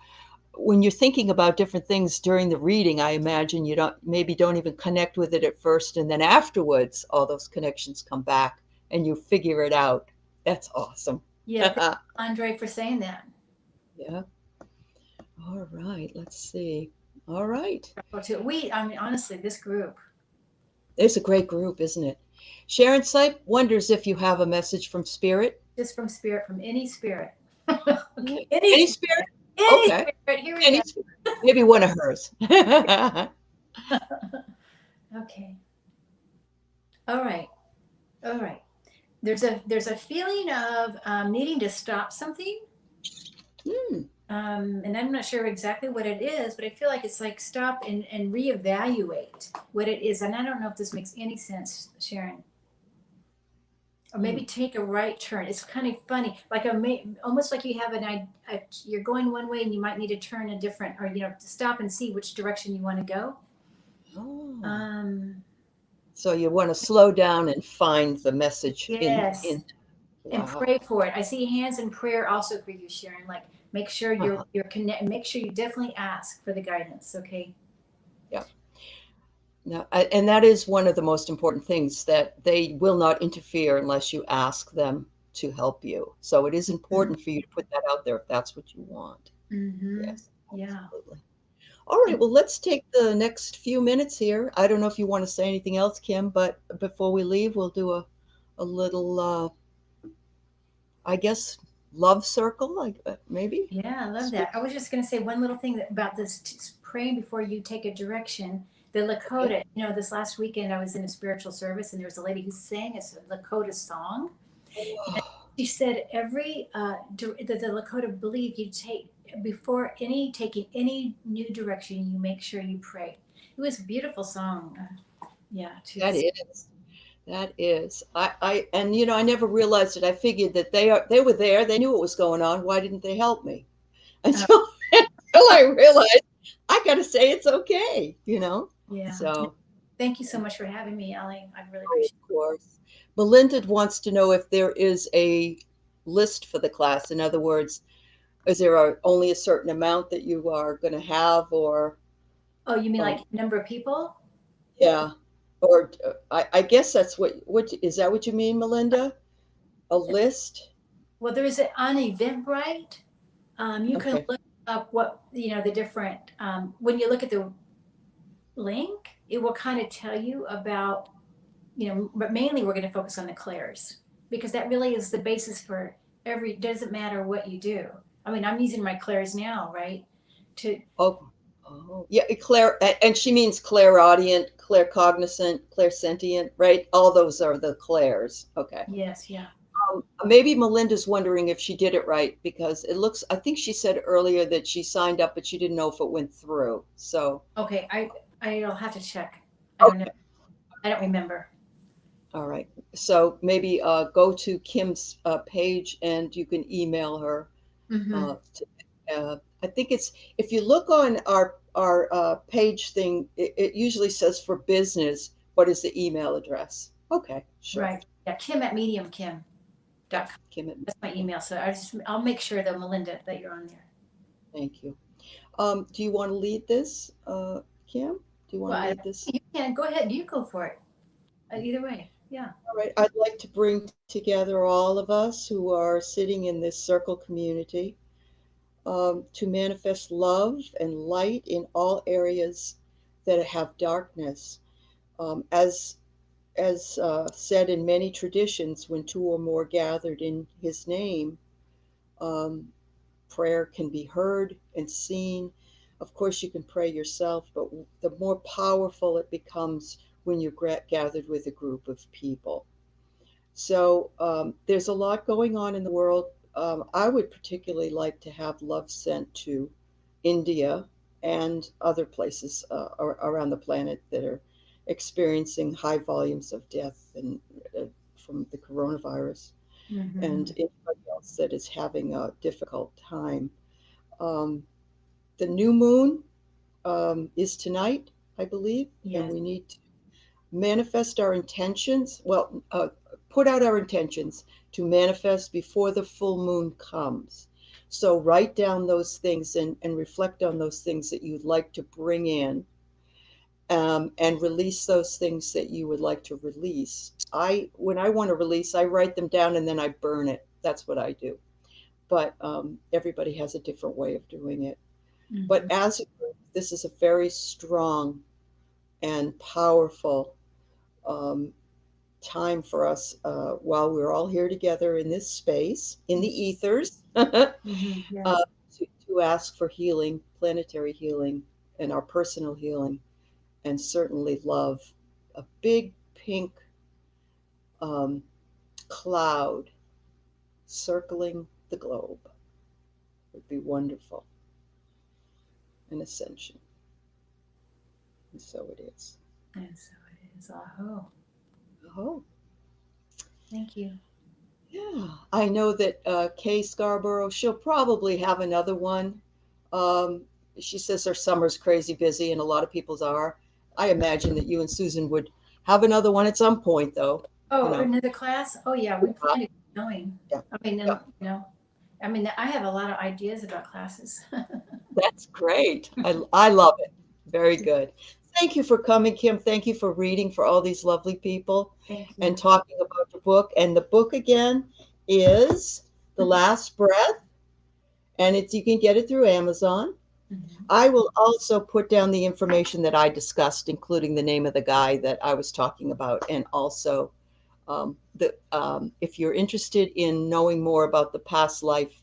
when you're thinking about different things during the reading, I imagine you don't even connect with it at first, and then afterwards, all those connections come back, and you figure it out. That's awesome. Yeah. Thank Yeah. you, Andre, for saying that. All right. Let's see. All right. I mean, honestly, this group, It's a great group, isn't it? Sharon Sipe wonders if you have a message from Spirit. just from spirit, from any spirit. Yeah. Okay. Any Any spirit. Spirit? Any Okay. spirit. Here we go. Any Spirit. Maybe one of hers. Okay. All right. All right. There's a feeling of needing to stop something, Hmm. and I'm not sure exactly what it is, but I feel like it's like stop and reevaluate what it is. And I don't know if this makes any sense, Sharon. Or Hmm. maybe take a right turn. It's kind of funny, like almost like you have you're going one way and you might need to turn a different, or stop and see which direction you want to go. Oh. Um, So you want to slow down and find the message Yes. in. And Wow. pray for it. I see hands in prayer also for you, Sharon. Like make sure Uh-huh. you're connect. Make sure you definitely ask for the guidance. Okay. Yeah. No, and that is one of the most important things, that they will not interfere unless you ask them to help you. So it is important for you to put that out there if that's what you want. Mm-hmm. Yes, Yeah. absolutely. All right, well, let's take the next few minutes here. I don't know if you want to say anything else, Kim, but before we leave, we'll do a little, I guess, love circle, like maybe. Yeah, I love Speak. that. I was just going to say one little thing about this praying before you take a direction. The Okay. Lakota, this last weekend I was in a spiritual service and there was a lady who sang a Lakota song. And Oh, she said every, the Lakota believe you take, before taking any new direction, you make sure you pray. It was a beautiful song. Yeah, to that is. That is. And I never realized it. I figured that they were there, they knew what was going on. Why didn't they help me? uh, Until I realized I got to say it's okay. yeah. So, Thank you so much for having me, Ellie. I really oh, appreciate of course. Belinda wants to know if there is a list for the class. In other words, is there only a certain amount that you are going to have, or it. Oh, you mean like um, number of people? yeah, or I guess that's what is that what you mean, Melinda? A list? Well, there's an on Eventbrite. You can Okay. look up what the different. When you look at the link, it will kind of tell you about but mainly we're going to focus on the clairs because that really is the basis for every. Doesn't matter what you do. I mean, I'm using my clairs now, right? To Oh, oh, yeah, and she means clairaudient, claircognizant, clairsentient, right? All those are the clairs. Okay. yes, yeah. Maybe Melinda's wondering if she did it right, because I think she said earlier that she signed up, but she didn't know if it went through. So, Okay, I'll have to check. I don't know. okay. I don't remember. All right. So maybe go to Kim's page and you can email her. Mm-hmm. I think it's, if you look on our page thing, it usually says for business, what is the email address? Okay, sure. Right. Yeah, Kim at MediumKim.com. Yep, Kim at That's my Kim. email. So I'll make sure that Melinda that you're on there. Thank you. Do you want to lead this, Kim? Do you want Well, to lead this? you can go ahead. You go for it. Either way. Yeah. All right. I'd like to bring together all of us who are sitting in this circle community, to manifest love and light in all areas that have darkness. As said in many traditions, when two or more gathered in his name, um, prayer can be heard and seen. Of course, you can pray yourself, but the more powerful it becomes when you're gathered with a group of people. So there's a lot going on in the world. I would particularly like to have love sent to India and other places around the planet that are experiencing high volumes of death and from the coronavirus, Mm-hmm. and anybody else that is having a difficult time. Um, the new moon is tonight, I believe, and Yes. we need to manifest our intentions. Well, put out our intentions to manifest before the full moon comes. So write down those things and reflect on those things that you'd like to bring in, and release those things that you would like to release. When I want to release, I write them down and then I burn it. That's what I do. But everybody has a different way of doing it. But Mm-hmm. as a group, this is a very strong and powerful um, time for us, while we're all here together in this space, in the ethers, Mm-hmm. uh, Yes. to ask for healing, planetary healing, and our personal healing, and certainly love. A big pink um, cloud circling the globe would be wonderful. An ascension. And so it is. And so it is. Aho. Oh, Thank you. yeah. I know that Kay Scarborough, she'll probably have another one. Um, she says her summer's crazy busy, and a lot of people's are. I imagine that you and Susan would have another one at some point, though. You Oh, know. another class? Oh, yeah, we Uh, plan to keep going. yeah, I mean, yeah. I mean, I have a lot of ideas about classes. That's great. I love it. Very good. Thank you for coming, Kim. Thank you for reading for all these lovely people Thank and you. talking about the book. And the book again is The Last Breath, and it's you can get it through Amazon. Mhm. I will also put down the information that I discussed, including the name of the guy that I was talking about, and also if you're interested in knowing more about the past life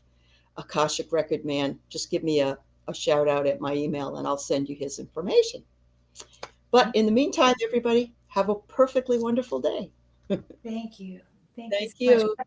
Akashic Record Man, just give me a shout out at my email and I'll send you his information. But Thank, in the meantime, everybody, have a perfectly wonderful day. thank you. Thank you so Thank much. you. Bye.